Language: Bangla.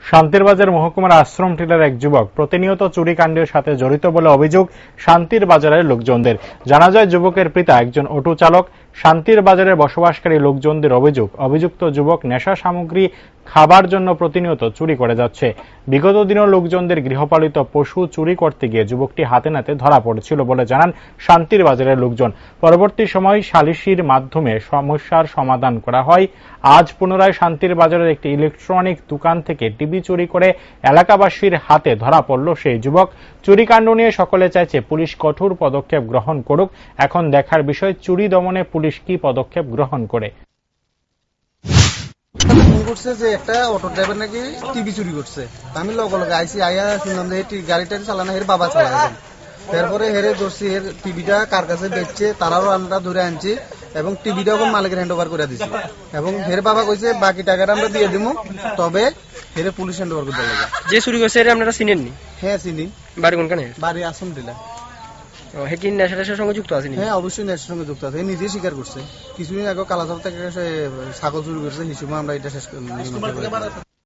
শান্তির বাজার মহকুমার আশ্রম টিলার এক যুবক প্রতিনিয়ত চুরিকাণ্ডের সাথে জড়িত বলে অভিযোগ শান্তির বাজারের লোকজনদের। জানা যায়, যুবকের পিতা একজন অটো চালক। শান্তির বাজারে বসবাসকারী লোকজনদের অভিযোগ, অভিযুক্ত যুবক নেশা সামগ্রী খাবার জন্য প্রতিনিয়ত চুরি করে যাচ্ছে। বিগত দিনেও লোকজনদের গৃহপালিত পশু চুরি করতে গিয়ে যুবকটি হাতে নাতে ধরা পড়েছিল বলে জানান শান্তির বাজারের লোকজন। পরবর্তী সময় সালিসির মাধ্যমে সমস্যার সমাধান করা হয়। আজ পুনরায় শান্তির বাজারের একটি ইলেকট্রনিক দোকান থেকে টিভি চুরি করে এলাকাবাসীর হাতে ধরা পড়ল সেই যুবক। চুরিকাণ্ড নিয়ে সকলে চাইছে পুলিশ কঠোর পদক্ষেপ গ্রহণ করুক। এখন দেখার বিষয় চুরি দমনে পুলিশ কি পদক্ষেপ গ্রহণ করে। করছে যে একটা অটো ড্রাইভার নাকি টিভি চুরি করছে। আমি লগে লগে আইসি আইয়া শুনলাম যে গাড়িটা চালানো এর বাবা চালায়। তারপরে হেরে ধরছি, এর টিভিটা কার কাছে বেচছে তারাও আমরা ধরে আনছি এবং টিভিটা এখন মালিকের হ্যান্ড ওভার করে দিচ্ছি এবং হের বাবা কইছে বাকি টাকাটা আমরা দিয়ে দিব, তবে হেরে পুলিশ হ্যান্ড ওভার করতে লাগে। যে চুরি করছে এটা আপনারা চিনেননি? হ্যাঁ চিনি। বাড়ি কোনখানে? বাড়ি আশ্রম টিলা। হে কি নেশার সঙ্গে যুক্ত আছে? হ্যাঁ অবশ্যই নেশার সঙ্গে যুক্ত আছে, নিজেই স্বীকার করছে। কিছুদিন আগে কালাচর থেকে ছাগল চুরি করছে, হিসেবে আমরা এটা শেষ